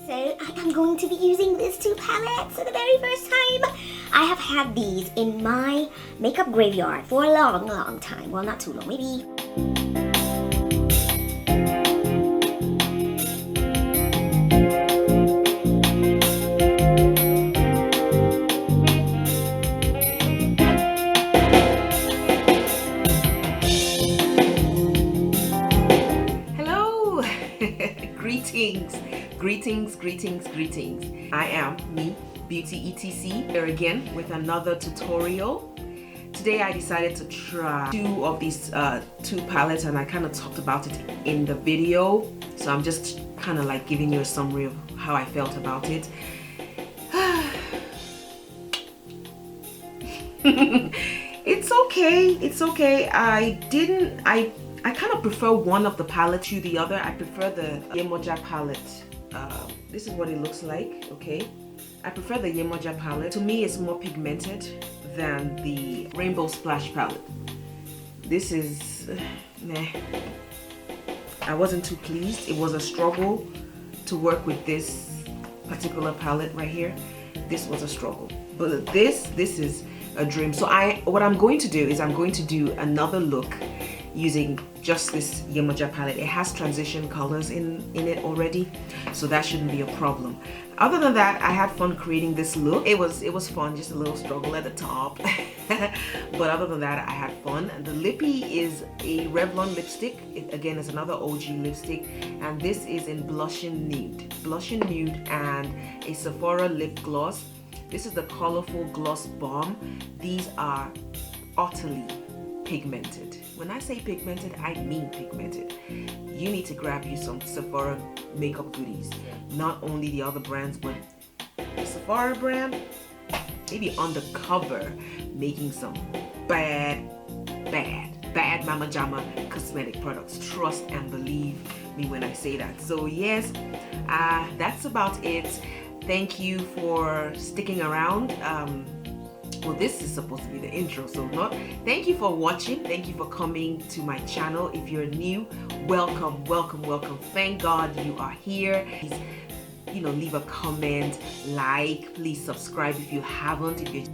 So I am going to be using these two palettes for the very first time. I have had these in my makeup graveyard for a long time. Well, not too long, maybe. Hello! Greetings. I am me, Beauty ETC, here again with another tutorial. Today I decided to try two of these two palettes, and I kind of talked about it in the video. So I'm just kind of like giving you a summary of how I felt about it. It's okay. I kind of prefer one of the palettes to the other. I prefer the YEMOJA palette. This is what it looks like, okay? I prefer the YEMOJA palette. To me, it's more pigmented than the Rainbow Splash palette. This is, meh. I wasn't too pleased. It was a struggle to work with this particular palette right here. This was a struggle. But this is a dream. So what I'm going to do is I'm going to do another look using just this YEMOJA palette. It has transition colors in it already, so that shouldn't be a problem. Other than that, I had fun creating this look. It was fun, just a little struggle at the top. But other than that, I had fun. And the lippy is a Revlon lipstick. It again is another OG lipstick, and this is in blushing nude and a Sephora lip gloss. This is the Colorful Gloss Bomb. These are utterly pigmented. When I say pigmented, I mean pigmented. You need to grab you some Sephora makeup goodies. Not only the other brands, but the Sephora brand, maybe undercover, making some bad Mama Jama cosmetic products. Trust and believe me when I say that. So yes, that's about it. Thank you for sticking around. Well, this is supposed to be the intro, so not. Thank you for watching. Thank you for coming to my channel. If you're new, welcome. Thank God you are here. Please, leave a comment, like, please subscribe if you haven't. If you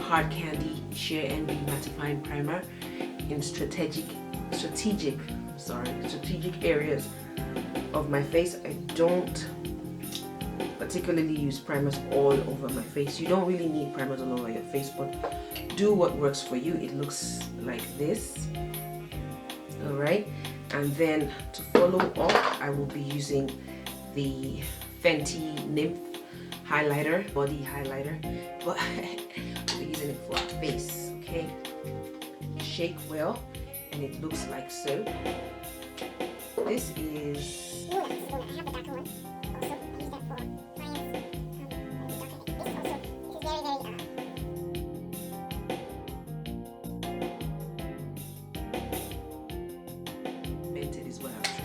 Hard Candy Sheer Envy Mattifying Primer in strategic areas of my face. I don't particularly use primers all over my face. You don't really need primers all over your face, but do what works for you. It looks like this. Alright, and then to follow up, I will be using the Fenty Nymph highlighter, body highlighter, but we'll be using it for our face, okay? Shake well, and it looks like so. This is... I have the darker one. Also, I use that for clients. Pigmented is what I'm trying.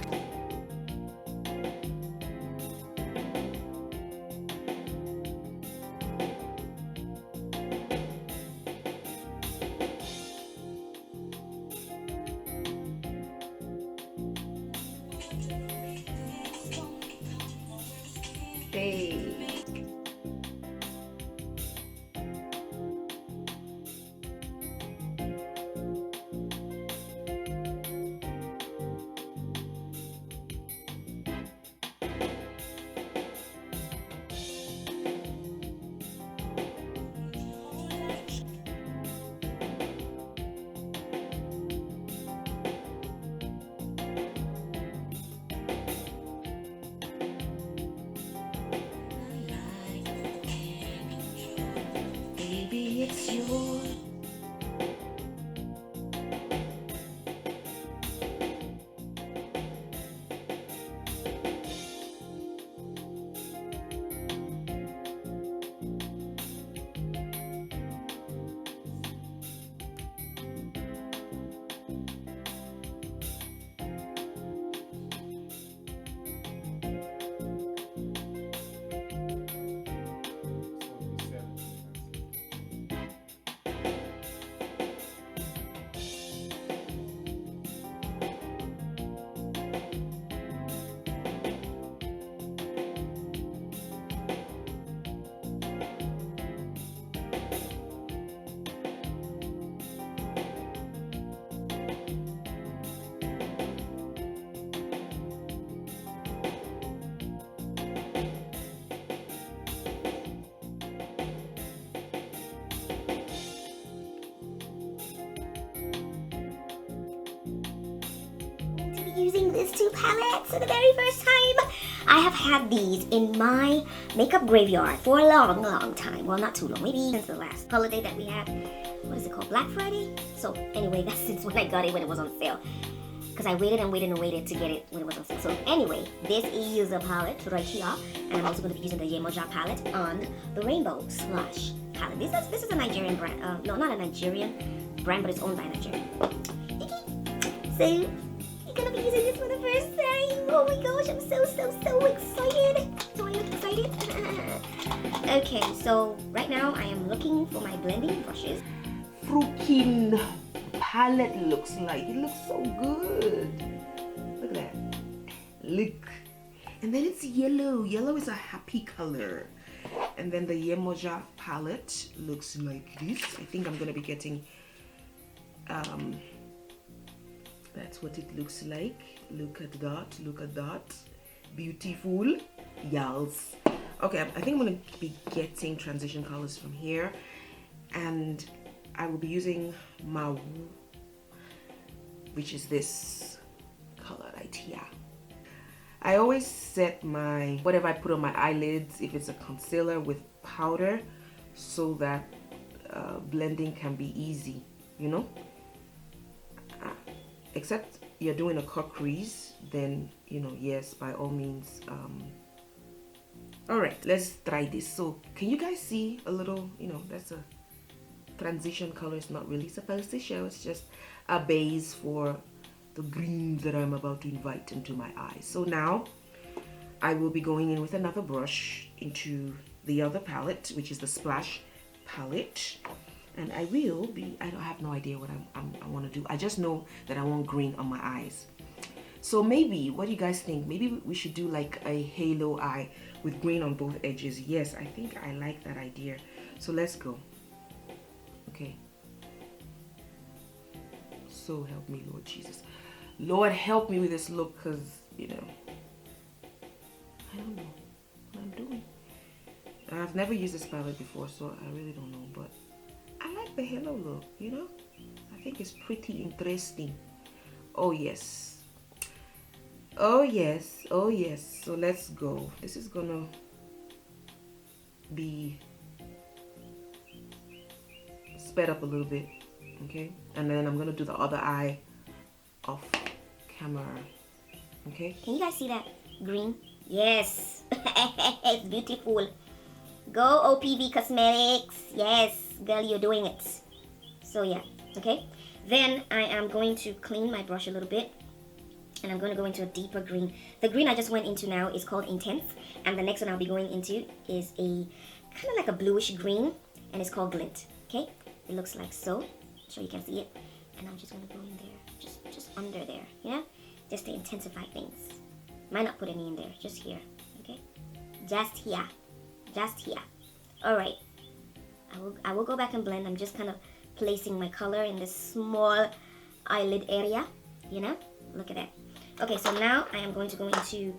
these two palettes for the very first time. I have had these in my makeup graveyard for a long, long time. Well, not too long, maybe since the last holiday that we had. What is it called? Black Friday? So anyway, that's since when I got it when it was on sale. Because I waited and waited and waited to get it when it was on sale. So anyway, this is a palette right here. And I'm also going to be using the YEMOJA palette on the Rainbow Slash palette. This is a Nigerian brand. No, not a Nigerian brand, but it's owned by a Nigerian. So, you're going to be using this for the first time. Oh my gosh, I'm so excited. Do I look excited? Okay, so right now I am looking for my blending brushes. Freaking palette looks like. It looks so good. Look at that. Look. And then it's yellow. Yellow is a happy color. And then the YEMOJA palette looks like this. I think I'm gonna be getting that's what it looks like. Look at that. Look at that. Beautiful. Yals. Okay, I think I'm gonna be getting transition colors from here. And I will be using my, which is this color right here. I always set my, whatever I put on my eyelids, if it's a concealer, with powder, so that blending can be easy, you know? Except you're doing a cut crease, then, you know, yes, by all means. All right, let's try this. So can you guys see a little, you know, that's a transition color. It's not really supposed to show. It's just a base for the greens that I'm about to invite into my eyes. So now I will be going in with another brush into the other palette, which is the Splash palette. And I will be, I have no idea what I want to do. I just know that I want green on my eyes. So maybe, what do you guys think? Maybe we should do like a halo eye with green on both edges. Yes, I think I like that idea. So let's go. Okay. So help me, Lord Jesus. Lord, help me with this look, because, you know, I don't know what I'm doing. I've never used this palette before, so I really don't know, but I like the halo look, you know? I think it's pretty interesting. Oh, yes. Oh, yes. Oh, yes. So let's go. This is gonna be sped up a little bit, okay? And then I'm gonna do the other eye off camera, okay? Can you guys see that green? Yes. It's beautiful. Go OPV Cosmetics. Yes, girl, you're doing it. So yeah, okay. Then I am going to clean my brush a little bit, and I'm going to go into a deeper green. The green I just went into now is called Intense, and the next one I'll be going into is a kind of like a bluish green, and it's called Glint. Okay, it looks like so. So you can see it, and I'm just going to go in there, just under there, you know, just to intensify things. Might not put any in there, just here. Okay, just here. Just here. All right. I will go back and blend. I'm just kind of placing my color in this small eyelid area. You know? Look at that. Okay, so now I am going to go into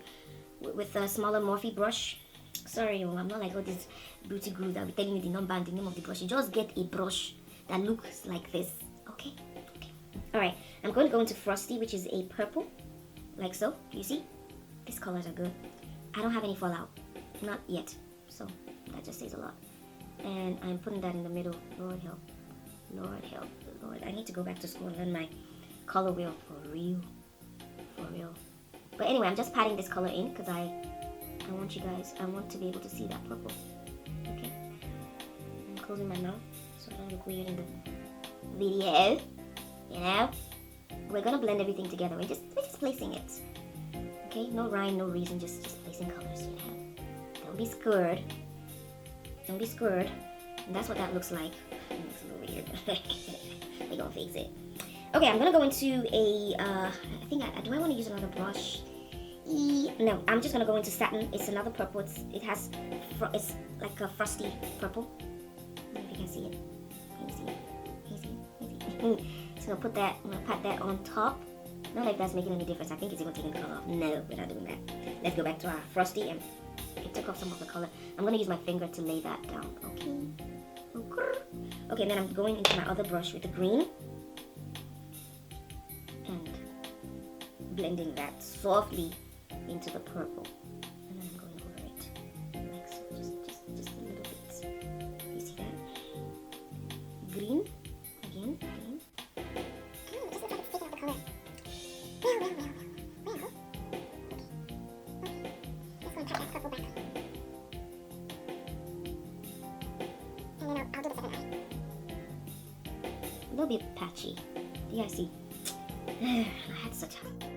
with a smaller Morphe brush. Sorry, I'm not like all these beauty gurus that will be telling you the number and the name of the brush. You just get a brush that looks like this. Okay? Okay. All right. I'm going to go into Frosty, which is a purple, like so. Do you see? These colors are good. I don't have any fallout. Not yet. So that just says a lot. And I'm putting that in the middle. Lord help. Lord help. Lord, I need to go back to school and learn my color wheel for real. For real. But anyway, I'm just patting this color in because I want you guys, I want to be able to see that purple. Okay. I'm closing my mouth so I don't look weird in the video. You know? We're gonna blend everything together. We're just placing it. Okay? No rhyme, no reason, just placing colors, you know? Don't be scared. Don't be scared. And that's what that looks like. It looks a little weird. We're gonna fix it. Okay, I'm gonna go into a, I think, do I want to use another brush? No, I'm just gonna go into Satin. It's another purple. It's like a frosty purple. I don't know if you can see it. Can you see it? Can you see it? Can you see it? So I'm gonna pat that on top. Not like that's making any difference. I think it's even taking the color off. No, we're not doing that. Let's go back to our frosty, and it took off some of the color. I'm gonna use my finger to lay that down. Okay. Okay, and then I'm going into my other brush with the green. And blending that softly into the purple. And then I'm going over it. Like so. Just a little bit. You see that? Green. Again, green. A little bit patchy. Yeah, I see. I had such a